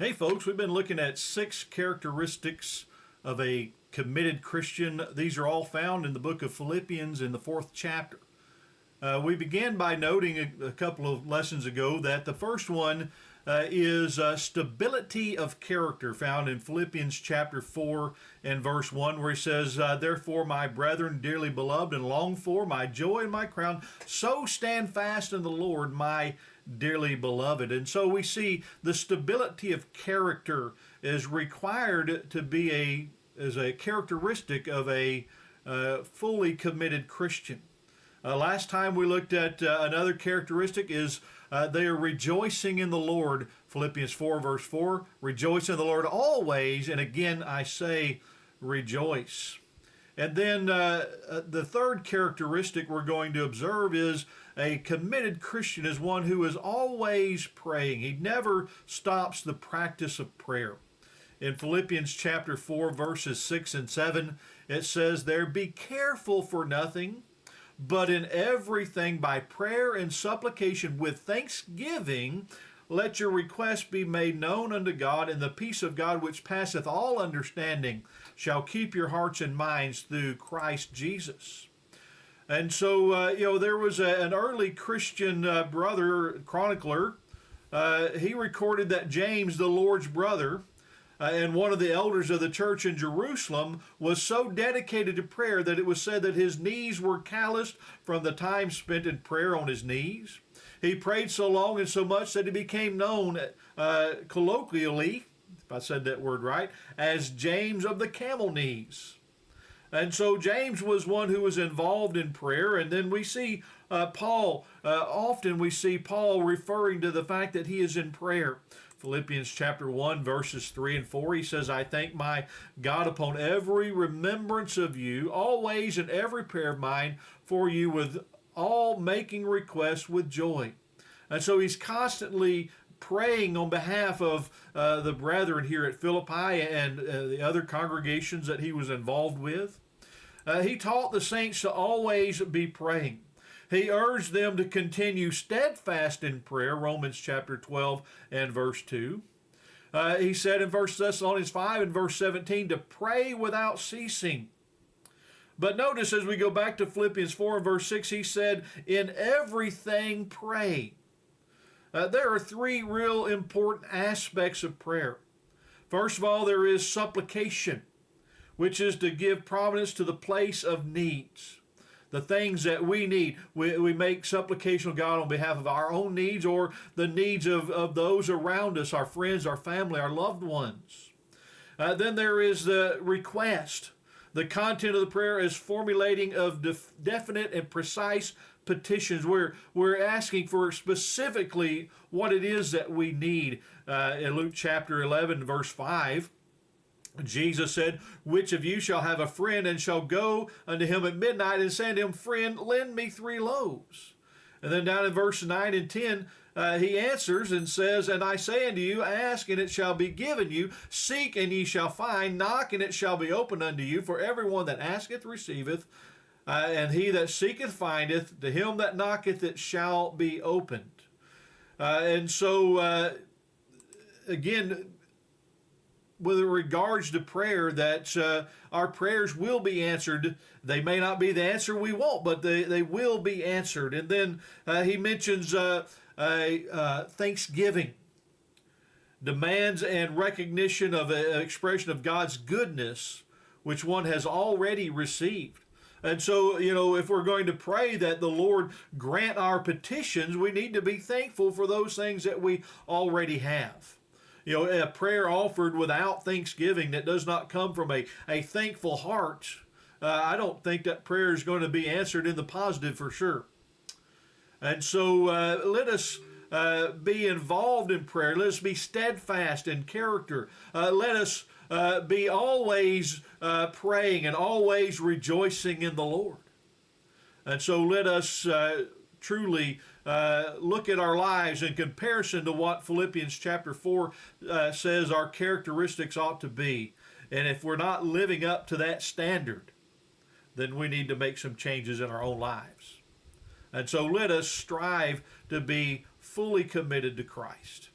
Hey folks, we've been looking at 6 characteristics of a committed Christian. These are all found in the book of Philippians in the 4th chapter. We began by noting a couple of lessons ago that the first one is stability of character, found in Philippians chapter 4 and verse 1, where he says, "Therefore, my brethren, dearly beloved and longed for, my joy and my crown, so stand fast in the Lord, my dearly beloved." And so we see the stability of character is required to be as a characteristic of a fully committed Christian. Last time we looked at another characteristic is they are rejoicing in the Lord. Philippians 4 verse 4, rejoice in the Lord always, and again I say rejoice. And then the third characteristic we're going to observe is a committed Christian is one who is always praying. He never stops the practice of prayer. In Philippians chapter 4 verses 6 and 7, it says there, "Be careful for nothing, but in everything by prayer and supplication with thanksgiving, let your requests be made known unto God, and the peace of God which passeth all understanding shall keep your hearts and minds through Christ Jesus." And so, there was an early Christian brother, chronicler. He recorded that James, the Lord's brother, and one of the elders of the church in Jerusalem, was so dedicated to prayer that it was said that his knees were calloused from the time spent in prayer on his knees. He prayed so long and so much that he became known colloquially, if I said that word right, as James of the camel knees. And so James was one who was involved in prayer. And then we see Paul, often we see Paul referring to the fact that he is in prayer. Philippians chapter 1 verses 3 and 4, he says, "I thank my God upon every remembrance of you, always in every prayer of mine for you, with all making requests with joy." And so he's constantly praying on behalf of the brethren here at Philippi and the other congregations that he was involved with. He taught the saints to always be praying. He urged them to continue steadfast in prayer, Romans chapter 12 and verse 2. He said in 1 Thessalonians 5 and verse 17 to pray without ceasing. But notice as we go back to Philippians 4 and verse 6, he said, "In everything pray." There are 3 real important aspects of prayer. First of all, there is supplication, which is to give prominence to the place of needs. The things that we need. We make supplication of God on behalf of our own needs or the needs of those around us, our friends, our family, our loved ones. Then there is the request. The content of the prayer is formulating of definite and precise petitions. We're asking for specifically what it is that we need. In Luke chapter 11, verse 5, Jesus said, "Which of you shall have a friend and shall go unto him at midnight and say unto him, Friend, lend me 3 loaves. And then down in verse 9 and 10, he answers and says, "And I say unto you, ask and it shall be given you, seek and ye shall find, knock and it shall be opened unto you. For everyone that asketh receiveth, and he that seeketh findeth, to him that knocketh it shall be opened." And so, again, with regards to prayer, that our prayers will be answered. They may not be the answer we want, but they will be answered. And then he mentions thanksgiving, demands and recognition of an expression of God's goodness, which one has already received. And so, if we're going to pray that the Lord grant our petitions, we need to be thankful for those things that we already have. A prayer offered without thanksgiving that does not come from a thankful heart, I don't think that prayer is going to be answered in the positive for sure. And so let us be involved in prayer. Let us be steadfast in character. Let us be always praying and always rejoicing in the Lord. And so let us truly look at our lives in comparison to what Philippians chapter 4 says our characteristics ought to be. And if we're not living up to that standard, then we need to make some changes in our own lives. And so let us strive to be fully committed to Christ.